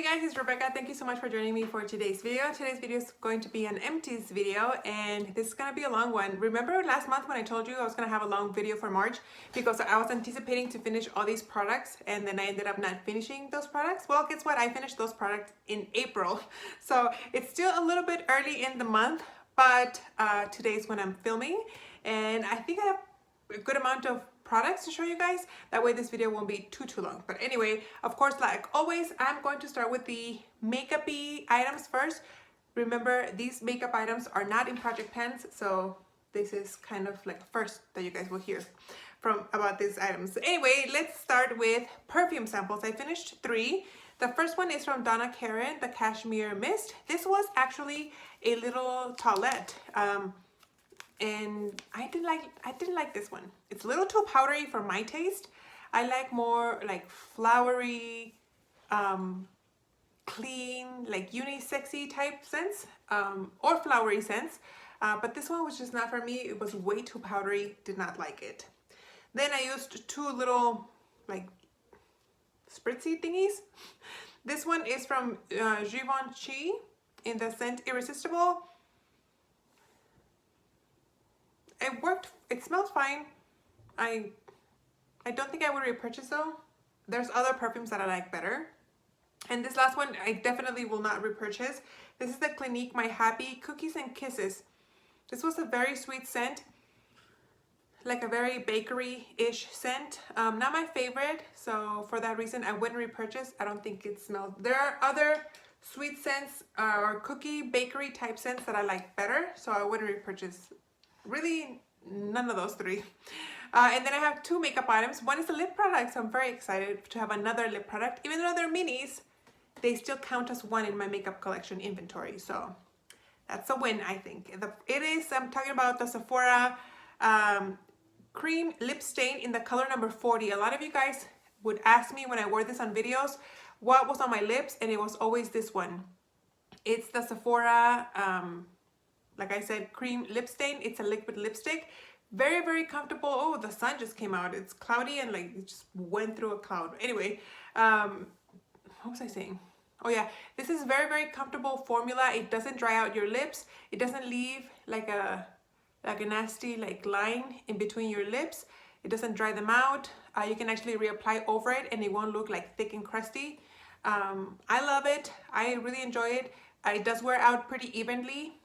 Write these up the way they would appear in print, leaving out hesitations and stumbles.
Hey guys, it's Rebecca. Thank you so much for joining me for today's video. Today's video is going to be an empties video, and this is going to be a long one. Remember last month when I told you I was going to have a long video for March because I was anticipating to finish all these products and then I ended up not finishing those products? Well, guess what? I finished those products in April. So it's still a little bit early in the month, but today's when I'm filming, and I think I have a good amount of products to show you guys. That way this video won't be too long. But anyway, of course, like always, I'm going to start with the makeup-y items first. Remember, these makeup items are not in project pans, so this is kind of like first that you guys will hear from about these items. Anyway, let's start with perfume samples. I finished 3. The first one is from Donna Karan, the Cashmere Mist. This was actually a little toilette. And I didn't like this one. It's a little too powdery for my taste. I like more like flowery, clean, like unisexy type scents, or flowery scents. But this one was just not for me. It was way too powdery. Did not like it. Then I used 2 little like spritzy thingies. This one is from Givenchy in the scent Irresistible. It worked. It smells fine. I don't think I would repurchase though. There's other perfumes that I like better. And this last one I definitely will not repurchase. This is the Clinique My Happy Cookies and Kisses. This was a very sweet scent, like a very bakery-ish scent. Not my favorite, so for that reason I wouldn't repurchase. I don't think it smells. There are other sweet scents or cookie bakery type scents that I like better, so I wouldn't repurchase. Really none of those 3. And then I have 2 makeup items. One is a lip product, so I'm very excited to have another lip product. Even though they're minis, they still count as one in my makeup collection inventory, so that's a win, I think. I'm talking about the Sephora cream lip stain in the color number 40. A lot of you guys would ask me when I wore this on videos what was on my lips, and it was always this one. It's the Sephora like I said, cream lip stain. It's a liquid lipstick. Very, very comfortable. Oh, the sun just came out. It's cloudy and like it just went through a cloud. Anyway, what was I saying? Oh yeah, this is very, very comfortable formula. It doesn't dry out your lips. It doesn't leave like a nasty like line in between your lips. It doesn't dry them out. You can actually reapply over it and it won't look like thick and crusty. I love it. I really enjoy it. It does wear out pretty evenly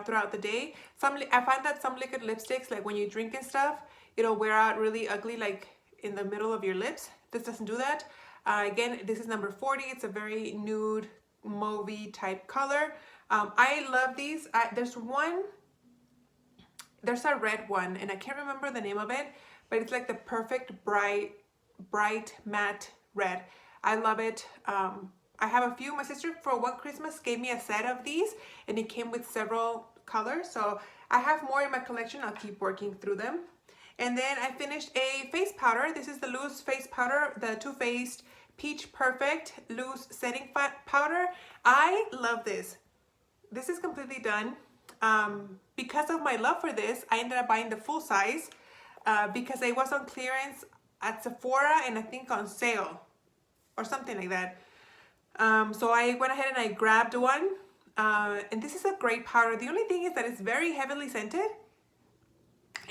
throughout the day. I find that some liquid lipsticks, like when you drink and stuff, it'll wear out really ugly like in the middle of your lips. This doesn't do that. Again, this is number 40. It's a very nude mauvey type color. I love these. There's a red one and I can't remember the name of it, but it's like the perfect bright matte red. I love it. I have a few. My sister for one Christmas gave me a set of these and it came with several colors. So I have more in my collection. I'll keep working through them. And then I finished a face powder. This is the loose face powder, the Too Faced Peach Perfect Loose Setting Powder. I love this. This is completely done. Because of my love for this, I ended up buying the full size because it was on clearance at Sephora and I think on sale or something like that. So I went ahead and I grabbed one, and this is a great powder. The only thing is that it's very heavily scented,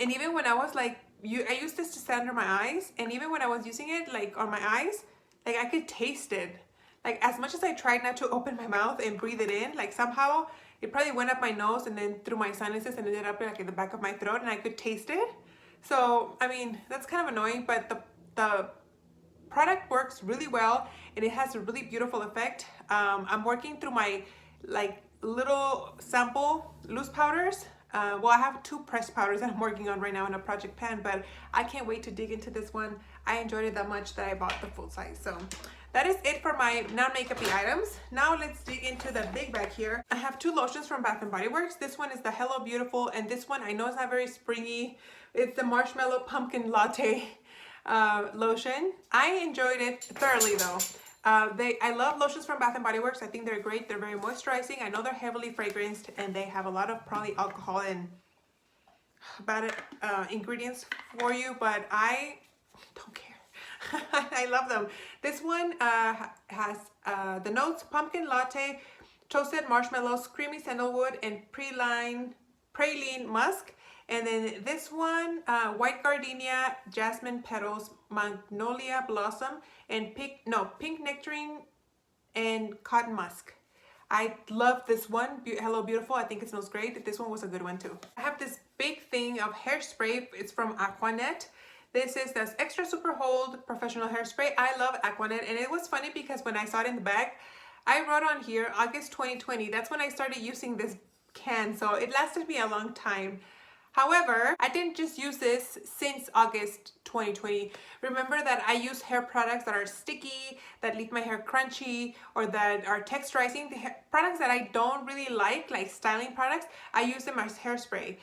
and even when I was like, I used this to set under my eyes, and even when I was using it like on my eyes, like I could taste it. Like as much as I tried not to open my mouth and breathe it in, like somehow it probably went up my nose and then through my sinuses and ended up like in the back of my throat, and I could taste it. So I mean, that's kind of annoying, but the product works really well and it has a really beautiful effect. I'm working through my like little sample loose powders. Well, I have 2 pressed powders that I'm working on right now in a project pan, but I can't wait to dig into this one. I enjoyed it that much that I bought the full size. So that is it for my non-makeup-y items. Now let's dig into the big bag here. I have 2 lotions from Bath & Body Works. This one is the Hello Beautiful, and this one I know it's not very springy. It's the Marshmallow Pumpkin Latte lotion. I enjoyed it thoroughly though. I love lotions from Bath & Body Works. I think they're great. They're very moisturizing. I know they're heavily fragranced and they have a lot of probably alcohol and bad ingredients for you, but I don't care. I love them. This one has the notes pumpkin latte, toasted marshmallows, creamy sandalwood, and praline musk. And then this one, white gardenia, jasmine petals, magnolia blossom, and pink nectarine and cotton musk. I love this one. Hello Beautiful. I think it smells great. This one was a good one too. I have this big thing of hairspray. It's from Aquanet. This is this extra super hold professional hairspray. I love Aquanet, and it was funny because when I saw it in the bag, I wrote on here August 2020. That's when I started using this can, so it lasted me a long time. However, I didn't just use this since August 2020. Remember that I use hair products that are sticky, that leave my hair crunchy, or that are texturizing. The products that I don't really like styling products, I use them as hairspray.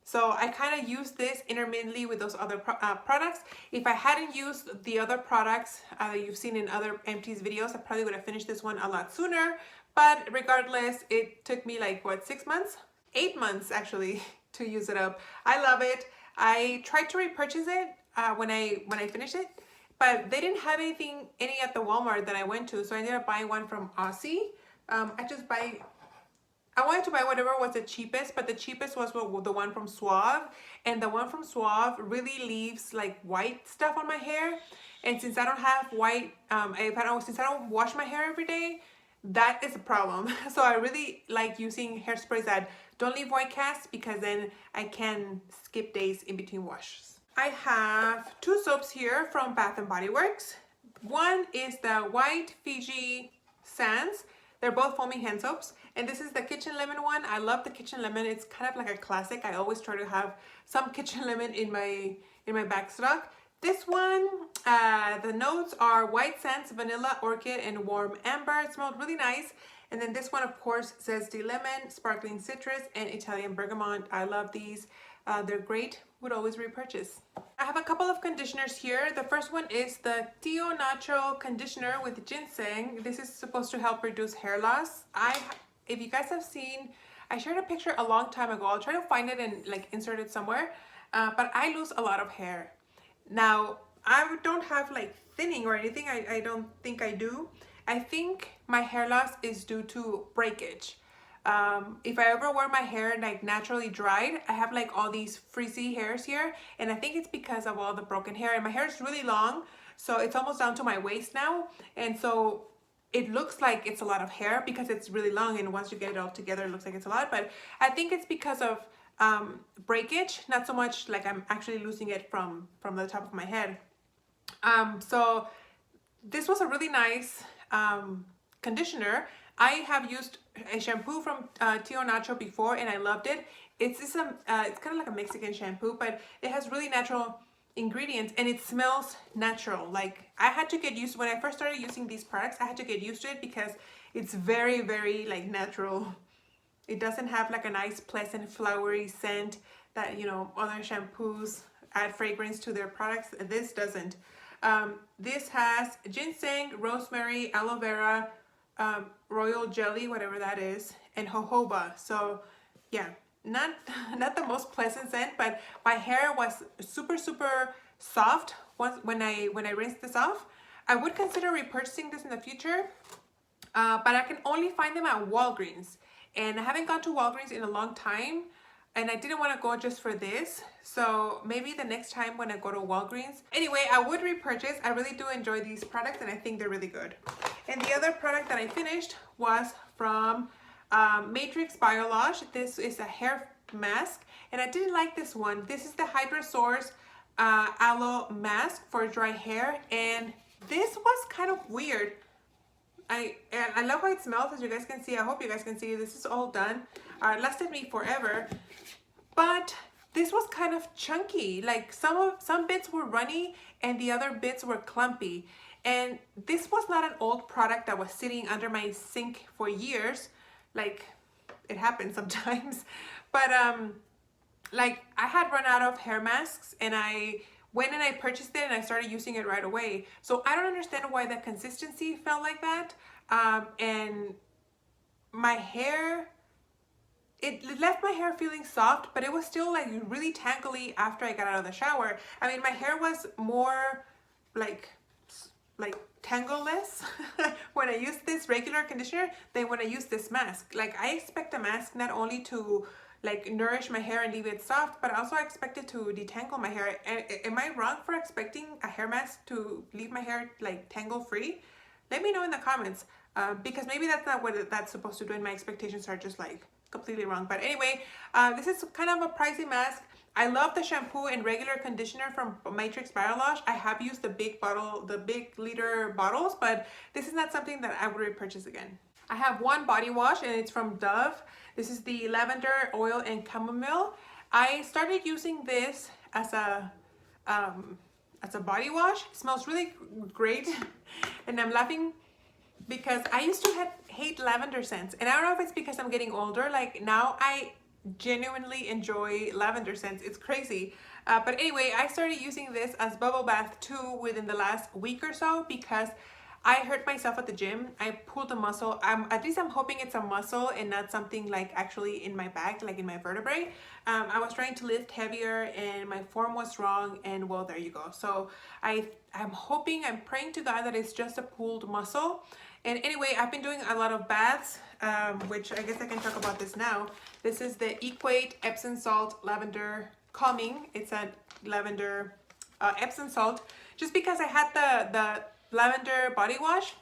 So I kind of use this intermittently with those other products. If I hadn't used the other products that you've seen in other Empties videos, I probably would have finished this one a lot sooner. But regardless, it took me like, what, 6 months? 8 months actually to use it up. I love it. I tried to repurchase it when I finished it, but they didn't have any at the Walmart that I went to, so I ended up buying one from Aussie. I wanted to buy whatever was the cheapest, but the cheapest was the one from Suave, and the one from Suave really leaves like white stuff on my hair. And since I don't have white, since I don't wash my hair every day, that is a problem. So I really like using hairsprays that don't leave white casts, because then I can skip days in between washes. I have 2 soaps here from Bath & Body Works. One is the White Fiji Sands. They're both foaming hand soaps. And this is the Kitchen Lemon one. I love the Kitchen Lemon. It's kind of like a classic. I always try to have some Kitchen Lemon in my back stock. This one, the notes are white sands, vanilla, orchid, and warm amber. It smelled really nice. And then this one, of course, says the lemon, sparkling citrus, and Italian bergamot. I love these. They're great. Would always repurchase. I have a couple of conditioners here. The first one is the Teal Nacho conditioner with ginseng. This is supposed to help reduce hair loss. If you guys have seen, I shared a picture a long time ago. I'll try to find it and like insert it somewhere. But I lose a lot of hair. Now, I don't have like thinning or anything. I don't think I do. I think my hair loss is due to breakage. If I ever wear my hair like naturally dried, I have like all these frizzy hairs here, and I think it's because of all the broken hair. And my hair is really long, so it's almost down to my waist now, and so it looks like it's a lot of hair because it's really long, and once you get it all together, it looks like it's a lot. But I think it's because of breakage, not so much like I'm actually losing it from the top of my head. So this was a really nice conditioner. I have used a shampoo from Teal Nacho before, and I loved it. It's kind of like a Mexican shampoo, but it has really natural ingredients, and it smells natural. Like, I had to get used, when I first started using these products, I had to get used to it because it's very, very like natural. It doesn't have like a nice pleasant flowery scent that, you know, other shampoos add fragrance to their products. This doesn't. This has ginseng, rosemary, aloe vera, royal jelly, whatever that is, and jojoba. So yeah, not the most pleasant scent, but my hair was super soft when I rinsed this off. I would consider repurchasing this in the future, but I can only find them at Walgreens, and I haven't gone to Walgreens in a long time, and I didn't want to go just for this, so maybe the next time when I go to Walgreens. Anyway, I would repurchase. I really do enjoy these products, and I think they're really good. And the other product that I finished was from Matrix Biolage. This is a hair mask, and I didn't like this one. This is the Hydra Source Aloe Mask for dry hair, and this was kind of weird. I love how it smells, as you guys can see. I hope you guys can see. This is all done. It lasted me forever, but this was kind of chunky. Like some bits were runny and the other bits were clumpy. And this was not an old product that was sitting under my sink for years. Like, it happens sometimes. But like, I had run out of hair masks, and I went and I purchased it and I started using it right away. So I don't understand why the consistency felt like that. And my hair, it left my hair feeling soft, but it was still like really tangly after I got out of the shower. I mean, my hair was more like tangle less when I use this regular conditioner than when I use this mask. Like I expect a mask not only to like nourish my hair and leave it soft, but also I expect it to detangle my hair. And am I wrong for expecting a hair mask to leave my hair like tangle free? Let me know in the comments, because maybe that's not what that's supposed to do and my expectations are just like completely wrong. But anyway, this is kind of a pricey mask. I love the shampoo and regular conditioner from Matrix Biolosh. I have used the big bottle, the big liter bottles, but this is not something that I would repurchase again. I have one body wash and it's from Dove. This is the lavender oil and chamomile. I started using this as a body wash. It smells really great, and I'm laughing because I used to hate lavender scents, and I don't know if it's because I'm getting older. Like now I genuinely enjoy lavender scents. It's crazy. But anyway, I started using this as bubble bath too within the last week or so because I hurt myself at the gym. I pulled a muscle. At least I'm hoping it's a muscle and not something like actually in my back, like in my vertebrae. I was trying to lift heavier and my form was wrong, and well, there you go. So I'm hoping, I'm praying to God that it's just a pulled muscle. And anyway, I've been doing a lot of baths, which I guess I can talk about this now. This is the Equate Epsom Salt Lavender Calming. It's a lavender Epsom salt. Just because I had the lavender body wash,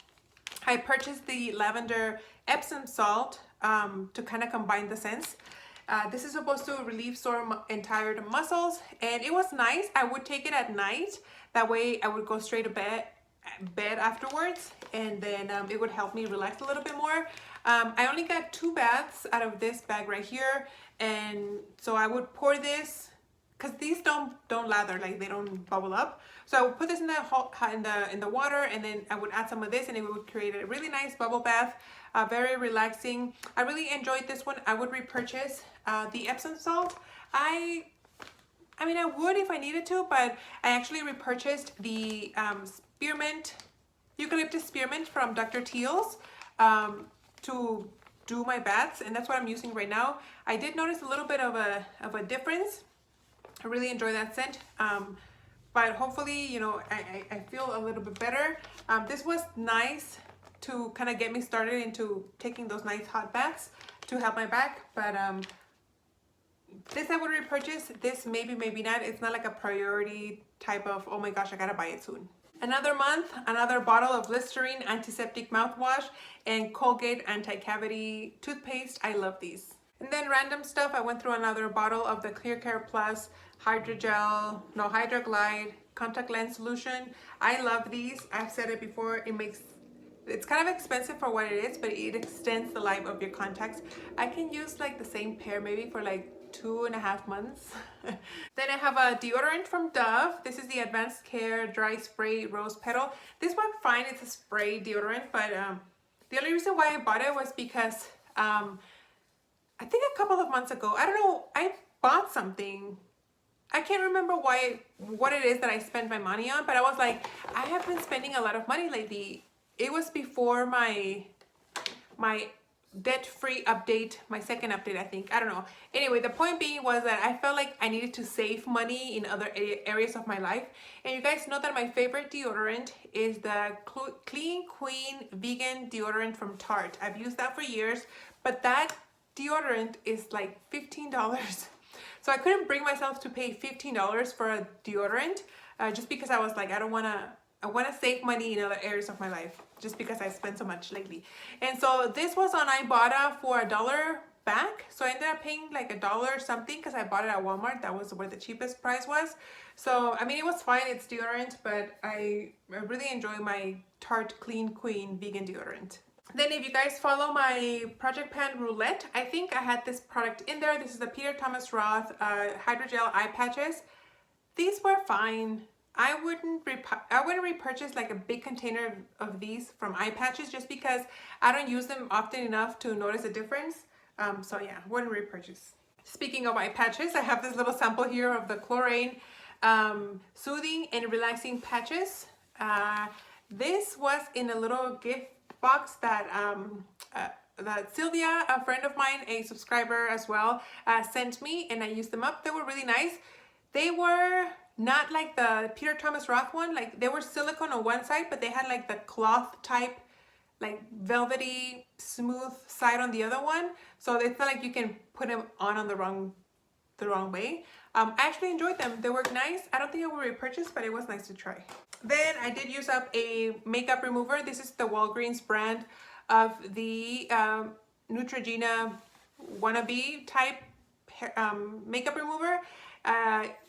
I purchased the lavender Epsom salt to kind of combine the scents. This is supposed to relieve sore and tired muscles, and it was nice. I would take it at night. That way I would go straight to bed afterwards, and then it would help me relax a little bit more. I only got 2 baths out of this bag right here, and so I would pour this because these don't lather, like they don't bubble up. So I would put this in the water, and then I would add some of this, and it would create a really nice bubble bath, very relaxing. I really enjoyed this one. I would repurchase the Epsom salt. I mean, I would if I needed to, but I actually repurchased the eucalyptus spearmint from Dr. Teal's to do my baths, and that's what I'm using right now. I did notice a little bit of a difference. I really enjoy that scent, but hopefully, you know, I feel a little bit better. This was nice to kind of get me started into taking those nice hot baths to help my back, but this I would repurchase. This maybe not. It's not like a priority type of, oh my gosh, I gotta buy it soon. Another month, another bottle of Listerine antiseptic mouthwash and Colgate anti-cavity toothpaste. I love these. And then random stuff, I went through another bottle of the Clear Care Plus Hydroglide contact lens solution. I love these. I've said it before. It's kind of expensive for what it is, but it extends the life of your contacts. I can use like the same pair maybe for like 2.5 months. Then I have a deodorant from Dove. This is the Advanced Care Dry Spray Rose Petal. This worked fine. It's a spray deodorant, but the only reason why I bought it was because I think a couple of months ago, I don't know, I bought something. I can't remember what it is that I spent my money on, but I was like, I have been spending a lot of money lately. It was before my debt-free update, my second update, I think. I don't know. Anyway, the point being was that I felt like I needed to save money in other areas of my life. And you guys know that my favorite deodorant is the Clean Queen Vegan Deodorant from Tarte. I've used that for years, but that deodorant is like $15. So I couldn't bring myself to pay $15 for a deodorant just because I was like, I want to save money in other areas of my life just because I spent so much lately. And so this was on Ibotta for $1 back. So I ended up paying like $1 something because I bought it at Walmart. That was where the cheapest price was. So, I mean, it was fine. It's deodorant, but I really enjoy my Tarte Clean Queen vegan deodorant. Then if you guys follow my Project Pan Roulette, I think I had this product in there. This is the Peter Thomas Roth Hydrogel eye patches. These were fine. I wouldn't repurchase like a big container of these from eye patches just because I don't use them often enough to notice a difference. So yeah, wouldn't repurchase. Speaking of eye patches, I have this little sample here of the Chlorane Soothing and Relaxing Patches. This was in a little gift box that Sylvia, a friend of mine, a subscriber as well, sent me, and I used them up. They were really nice. They were not like the Peter Thomas Roth one. Like they were silicone on one side, but they had like the cloth type, like velvety smooth side on the other one. So it's not like you can put them on the wrong way. I actually enjoyed them. They work nice. I don't think I will repurchase, but it was nice to try. Then I did use up a makeup remover. This is the Walgreens brand of the Neutrogena wannabe type makeup remover.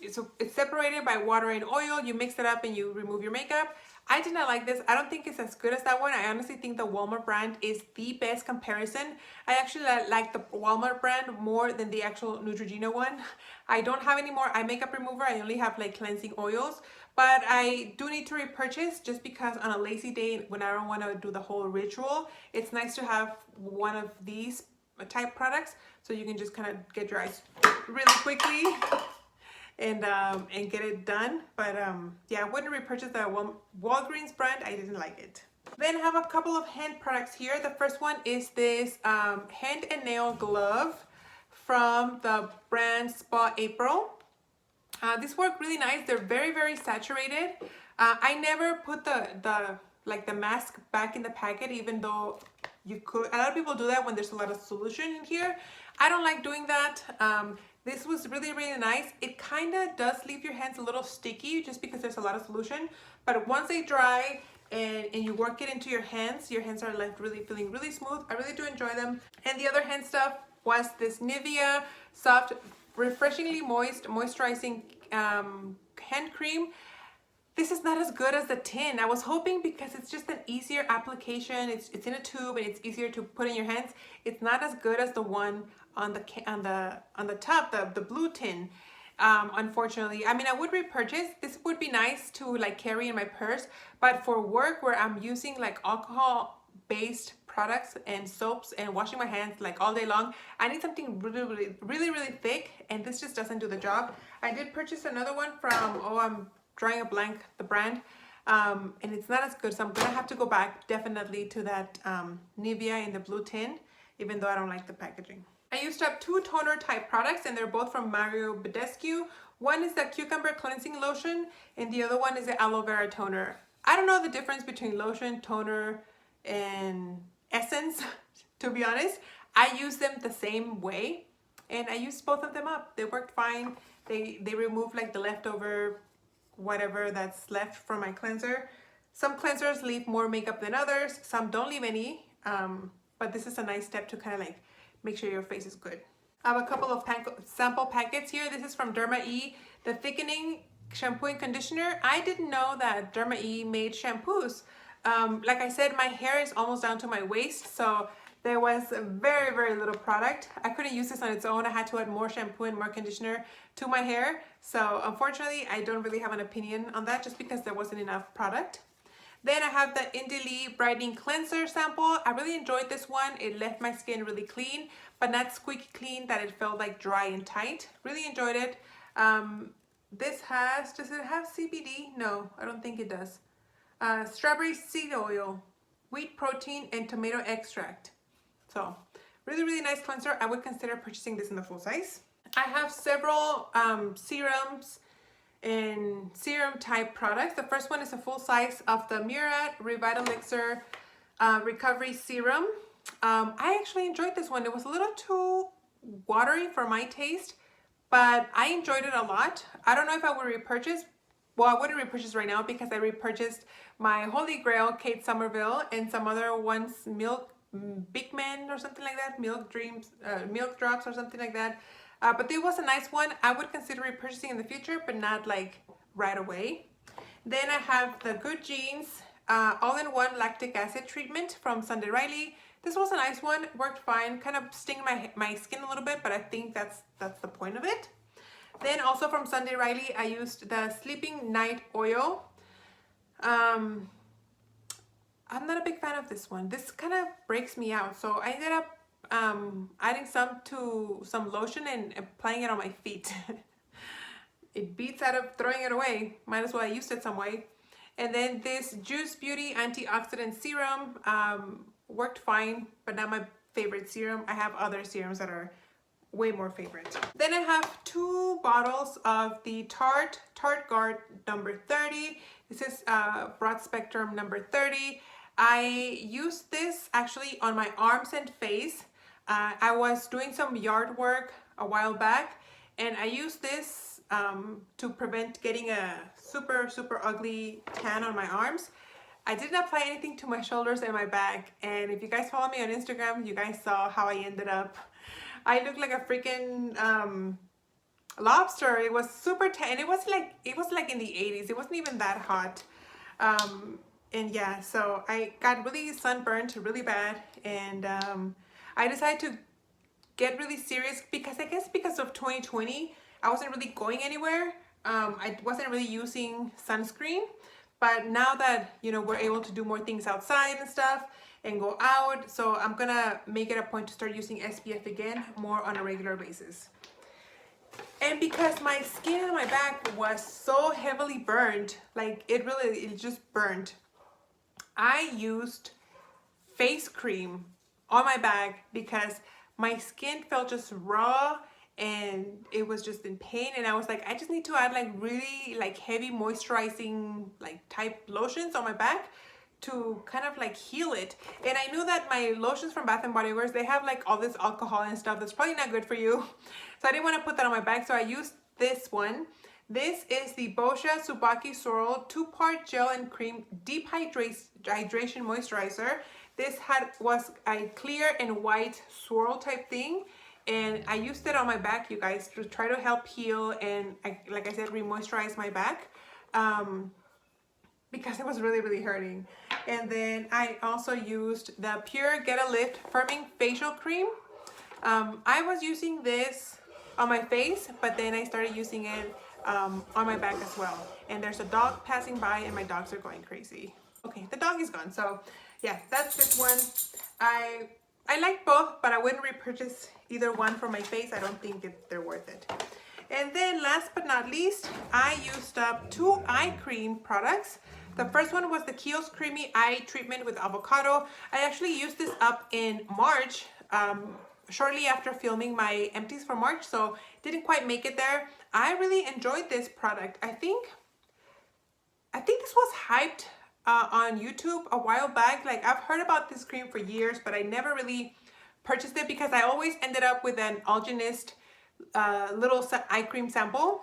It's separated by water and oil. You mix it up and you remove your makeup. I did not like this. I don't think it's as good as that one. I honestly think the Walmart brand is the best comparison. I actually like the Walmart brand more than the actual Neutrogena one. I don't have any more eye makeup remover. I only have like cleansing oils. But I do need to repurchase just because on a lazy day when I don't want to do the whole ritual, it's nice to have one of these type products so you can just kind of get your eyes really quickly and get it done. But yeah, I wouldn't repurchase the Walgreens brand. I didn't like it. Then I have a couple of hand products here. The first one is this hand and nail glove from the brand Spa April. These work really nice. They're very, very saturated. I never put the mask back in the packet, even though you could. A lot of people do that when there's a lot of solution in here. I don't like doing that. This was really, really nice. It kind of does leave your hands a little sticky just because there's a lot of solution. But once they dry and you work it into your hands are left feeling really smooth. I really do enjoy them. And the other hand stuff was this Nivea Soft Refreshingly Moisturizing hand cream. This is not as good as the tin. I was hoping because it's just an easier application. It's in a tube and it's easier to put in your hands. It's not as good as the one on the top, the blue tin. Unfortunately, I mean, I would repurchase. This would be nice to like carry in my purse, but for work where I'm using like alcohol-based products and soaps and washing my hands like all day long, I need something really thick, and this just doesn't do the job. I did purchase another one from, I'm drawing a blank, the brand, and it's not as good, so I'm gonna have to go back definitely to that Nivea in the blue tin, even though I don't like the packaging. I used up two toner type products, and they're both from Mario Badescu. One is the Cucumber Cleansing Lotion, and the other one is the Aloe Vera Toner. I don't know the difference between lotion, toner, and essence, to be honest. I use them the same way, and I used both of them up. They worked fine. They remove like the leftover whatever that's left from my cleanser. Some cleansers leave more makeup than others. Some don't leave any, but this is a nice step to kind of like make sure your face is good. I have a couple of sample packets here. This is from Derma E, the Thickening Shampoo and Conditioner. I didn't know that Derma E made shampoos. Like I said, my hair is almost down to my waist, so there was very little product. I couldn't use this on its own. I had to add more shampoo and more conditioner to my hair. So unfortunately, I don't really have an opinion on that just because there wasn't enough product. Then I have the Indi-Lee Brightening Cleanser sample. I really enjoyed this one. It left my skin really clean, but not squeaky clean that it felt like dry and tight. Really enjoyed it. Does it have CBD? No, I don't think it does. Strawberry seed oil, wheat protein, and tomato extract. So really nice cleanser. I would consider purchasing this in the full size. I have several serums and serum type products. The first one is a full size of the Murad Revital Recovery Serum. I actually enjoyed this one. It was a little too watery for my taste, but I enjoyed it a lot. I don't know if I would repurchase. Well, I wouldn't repurchase right now because I repurchased my Holy Grail Kate Somerville and some other ones, Big Men or something like that, Milk Drops or something like that. But it was a nice one. I would consider repurchasing in the future, but not like right away. Then I have the Good Genes All-in-One Lactic Acid Treatment from Sunday Riley. This was a nice one, worked fine, kind of sting my skin a little bit, but I think that's the point of it. Then also from Sunday Riley, I used the Sleeping Night Oil. I'm not a big fan of this one. This kind of breaks me out, so I ended up adding some lotion and applying it on my feet. It beats out of throwing it away. Might as well I used it some way. And then this Juice Beauty Antioxidant Serum worked fine, but not my favorite serum. I have other serums that are way more favorite. Then I have 2 bottles of the Tarte Guard number 30. This is Broad Spectrum number 30. I used this actually on my arms and face. I was doing some yard work a while back, and I used this to prevent getting a super ugly tan on my arms. I didn't apply anything to my shoulders and my back, and if you guys follow me on Instagram, you guys saw how I ended up. I looked like a freaking lobster. It was super tan. It was like in the 80s. It wasn't even that hot. And yeah, so I got really sunburned really bad, and I decided to get really serious because I guess because of 2020, I wasn't really going anywhere. I wasn't really using sunscreen. But now that, you know, we're able to do more things outside and stuff and go out, so I'm gonna make it a point to start using SPF again more on a regular basis. And because my skin on my back was so heavily burned, like it just burned, I used face cream on my back because my skin felt just raw and it was just in pain, and I was like, I just need to add like really like heavy moisturizing like type lotions on my back to kind of like heal it. And I knew that my lotions from Bath and Body Works, they have like all this alcohol and stuff that's probably not good for you, so I didn't want to put that on my back, so I used this one. This is the Boscia Tsubaki Swirl 2-part gel and cream deep hydration moisturizer. This was a clear and white swirl type thing, and I used it on my back, you guys, to try to help heal and, like I said, re-moisturize my back because it was really hurting. And then I also used the Pure Get a Lift Firming Facial Cream. I was using this on my face, but then I started using it on my back as well. And there's a dog passing by and my dogs are going crazy. Okay, the dog is gone. So yeah, that's this one. I like both, but I wouldn't repurchase either one for my face. I don't think they're worth it. And then last but not least, I used up 2 eye cream products. The first one was the Kiehl's Creamy Eye Treatment with Avocado. I actually used this up in March, shortly after filming my Empties for March, so didn't quite make it there. I really enjoyed this product. I think this was hyped on YouTube a while back. Like, I've heard about this cream for years, but I never really purchased it because I always ended up with an Algenist little eye cream sample.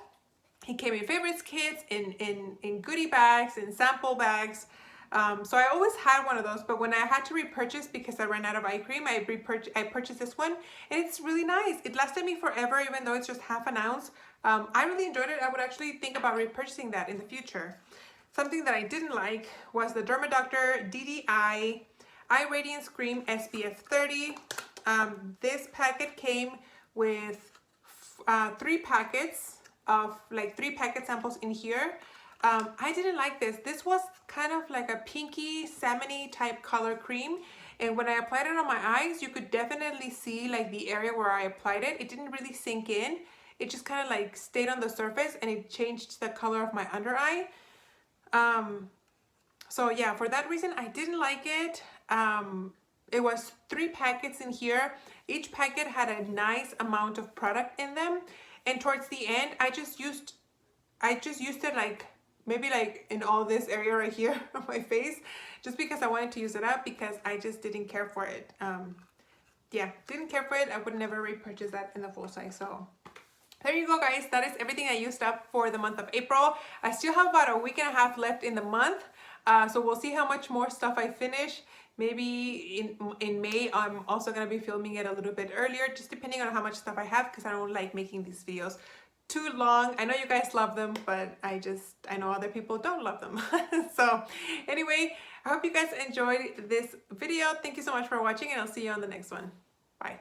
It came in favorites kits, in goodie bags, in sample bags. So I always had one of those, but when I had to repurchase because I ran out of eye cream, I purchased this one, and it's really nice. It lasted me forever, even though it's just half an ounce. I really enjoyed it. I would actually think about repurchasing that in the future. Something that I didn't like was the Derma Doctor DDI Eye Radiance Cream SPF 30. This packet came with 3 packets of like 3 packet samples in here. I didn't like this. This was kind of like a pinky salmony type color cream, and when I applied it on my eyes, you could definitely see like the area where I applied it. It didn't really sink in. It just kind of like stayed on the surface, and it changed the color of my under eye. So yeah, for that reason, I didn't like it. It was 3 packets in here. Each packet had a nice amount of product in them, and towards the end, I just used it like maybe like in all this area right here on my face, just because I wanted to use it up, because I just didn't care for it. Yeah, didn't care for it. I would never repurchase that in the full size. So there you go, guys. That is everything I used up for the month of April. I still have about a week and a half left in the month. So we'll see how much more stuff I finish. Maybe in May, I'm also going to be filming it a little bit earlier, just depending on how much stuff I have, because I don't like making these videos too long. I know you guys love them, but I know other people don't love them. So anyway, I hope you guys enjoyed this video. Thank you so much for watching, and I'll see you on the next one. Bye.